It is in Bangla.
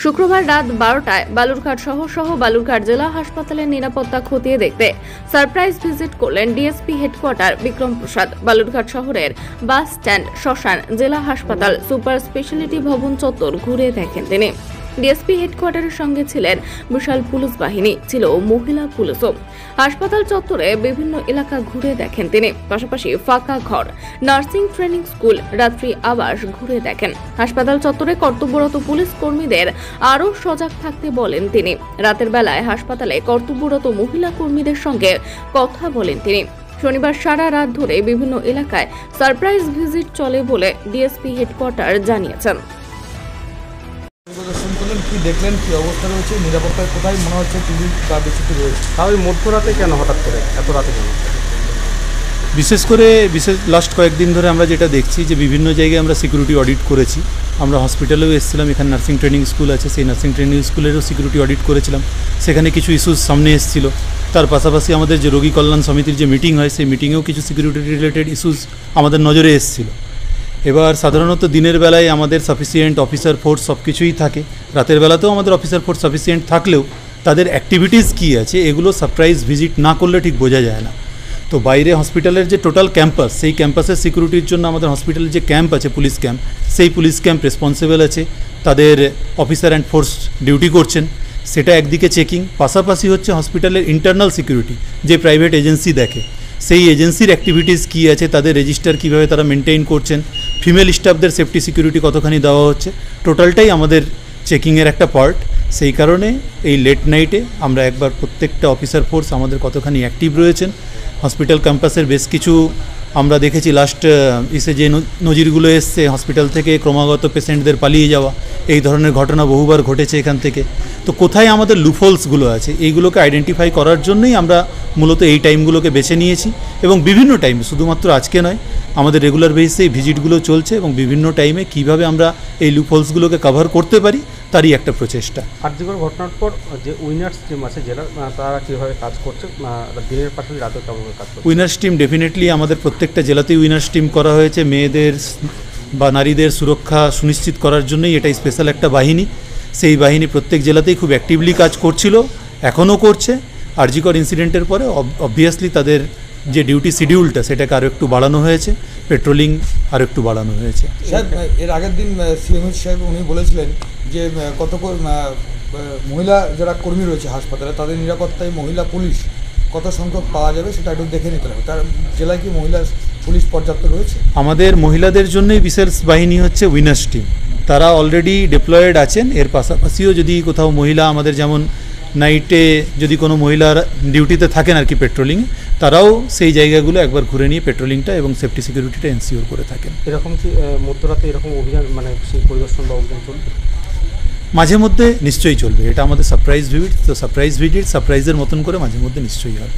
শুক্রবার রাত 12টায় বালুরঘাট শহর সহ বালুরঘাট জেলা হাসপাতালের নিরাপত্তা খতিয়ে দেখতে সারপ্রাইজ ভিজিট করলেন ডিএসপি হেডকোয়ার্টার বিক্রম প্রসাদ। বালুরঘাট শহরের বাস স্ট্যান্ড, শ্মশান, জেলা হাসপাতাল, সুপার স্পেশালিটি ভবন চত্বর ঘুরে দেখেন তিনি। ডিএসপি হেডকোয়ার্টারের সঙ্গে ছিলেন বিশাল পুলিশ বাহিনী, ছিল মহিলা পুলিশও। হাসপাতাল চত্বরে বিভিন্ন এলাকা ঘুরে দেখেন তিনি। পাশাপাশি ফাঁকা ঘর, নার্সিং ট্রেনিং স্কুল, রাত্রি আবাস ঘুরে দেখেন। হাসপাতাল চত্বরে কর্তব্যরত পুলিশ কর্মীদের আরও সজাগ থাকতে বলেন তিনি। রাতের বেলায় হাসপাতালে কর্তব্যরত মহিলা কর্মীদের সঙ্গে কথা বলেন তিনি। শনিবার সারা রাত ধরে বিভিন্ন এলাকায় সারপ্রাইজ ভিজিট চলে বলে ডিএসপি হেডকোয়ার্টার জানিয়েছেন। কি দেখলেন, কি অবস্থা রয়েছে, নিরাপত্তায় কোথায় মনে হচ্ছে টিভি বা বিচ্যুতি রয়েছে? তাহলে মধ্যরাতে কেন, হঠাৎ করে এত রাতে কেন? বিশেষ লাস্ট কয়েকদিন ধরে আমরা যেটা দেখছি যে বিভিন্ন জায়গায় আমরা সিকিউরিটি অডিট করেছি। আমরা হসপিটালেও এসেছিলাম, এখানে নার্সিং ট্রেনিং স্কুল আছে, সেই নার্সিং ট্রেনিং স্কুলেরও সিকিউরিটি অডিট করেছিলাম। সেখানে কিছু ইস্যুস সামনে এসেছিল। তার পাশাপাশি আমাদের যে রোগী কল্যাণ সমিতির যে মিটিং হয়, সেই মিটিংয়েও কিছু সিকিউরিটি রিলেটেড ইস্যুস আমাদের নজরে এসেছিল। এবার সাধারণত দিনের বেলায় আমাদের সাফিসিয়েন্ট অফিসার ফোর্স সব কিছুই থাকে, রাতের বেলাতেও আমাদের অফিসার ফোর্স সাফিসিয়েন্ট থাকলেও তাদের অ্যাক্টিভিটিস কী আছে এগুলো সারপ্রাইজ ভিজিট না করলে ঠিক বোঝা যায় না। তো বাইরে হসপিটালের যে টোটাল ক্যাম্পাস, সেই ক্যাম্পাসের সিকিউরিটির জন্য আমাদের হসপিটালের যে ক্যাম্প আছে, পুলিশ ক্যাম্প, সেই পুলিশ ক্যাম্প রেসপন্সিবল আছে, তাদের অফিসার অ্যান্ড ফোর্স ডিউটি করছেন, সেটা একদিকে চেকিং। পাশাপাশি হচ্ছে হসপিটালের ইন্টারনাল সিকিউরিটি, যে প্রাইভেট এজেন্সি দেখে, সেই এজেন্সির অ্যাক্টিভিটিস কী আছে, তাদের রেজিস্টার কীভাবে তারা মেনটেন করছেন, ফিমেল স্টাফদের সেফটি সিকিউরিটি কতখানি দেওয়া হচ্ছে, টোটালটাই আমাদের চেকিংয়ের একটা পার্ট। সেই কারণে এই লেট নাইটে আমরা একবার প্রত্যেকটা অফিসার ফোর্স আমাদের কতখানি অ্যাক্টিভ রয়েছেন। হসপিটাল ক্যাম্পাসের বেশ কিছু আমরা দেখেছি লাস্ট যে নজিরগুলো এসছে, হসপিটাল থেকে ক্রমাগত পেশেন্টদের পালিয়ে যাওয়া, এই ধরনের ঘটনা বহুবার ঘটেছে এখান থেকে। তো কোথায় আমাদের লুফোলসগুলো আছে এইগুলোকে আইডেন্টিফাই করার জন্যই আমরা মূলত এই টাইমগুলোকে বেছে নিয়েছি। এবং বিভিন্ন টাইমে, শুধুমাত্র আজকে নয়, আমাদের রেগুলার বেসিসে এই ভিজিটগুলো চলছে এবং বিভিন্ন টাইমে কীভাবে আমরা এই লুফোলসগুলোকে কভার করতে পারি তারই একটা প্রচেষ্টা। আর্যিকর ঘটনার পর যে উইনার্স টিম আছে জেলার, তারা কীভাবে কাজ করছে, দিনের পাশাপাশি রাতে কেমন কাজ করছে? উইনার্স টিম ডেফিনেটলি আমাদের প্রত্যেকটা জেলাতেই উইনার্স টিম করা হয়েছে। মেয়েদের বা নারীদের সুরক্ষা সুনিশ্চিত করার জন্যই এটাই স্পেশাল একটা বাহিনী। সেই বাহিনী প্রত্যেক জেলাতেই খুব অ্যাক্টিভলি কাজ করছিল, এখনও করছে। আরজিকর ইনসিডেন্টের পরে অবভিয়াসলি তাদের যে ডিউটি শিডিউলটা সেটাকে আরও একটু বাড়ানো হয়েছে, পেট্রোলিং আরও একটু বাড়ানো হয়েছে। সাহেব, এর আগের দিন সিএম সাহেব উনি বলেছিলেন যে কত মহিলা যারা কর্মী রয়েছে হাসপাতালে, তাদের নিরাপত্তায় মহিলা পুলিশ কত সংখ্যক পাওয়া যাবে সেটা একটু দেখে নিতে হবে। তার জেলায় কি মহিলা পুলিশ পর্যাপ্ত রয়েছে? আমাদের মহিলাদের জন্যই বিশেষ বাহিনী হচ্ছে উইনার্স টিম, তারা অলরেডি ডিপ্লয়েড আছেন। এর পাশাপাশিও যদি কোথাও মহিলা, আমাদের যেমন নাইটে যদি কোনো মহিলার ডিউটিতে থাকেন আর কি পেট্রোলিংয়ে, তারাও সেই জায়গাগুলো একবার ঘুরে নিয়ে পেট্রোলিংটা এবং সেফটি সিকিউরিটিটা এনশিওর করে থাকেন। এরকম কি মধ্যরাতে এরকম অভিযান, মানে সেই পরিদর্শন বা অভিযান চলবে? মাঝে মধ্যে নিশ্চয়ই চলবে, এটা আমাদের সারপ্রাইজ ভিজিট। তো সারপ্রাইজ ভিজিট সারপ্রাইজের মতন করে মাঝে মধ্যে নিশ্চয়ই হবে।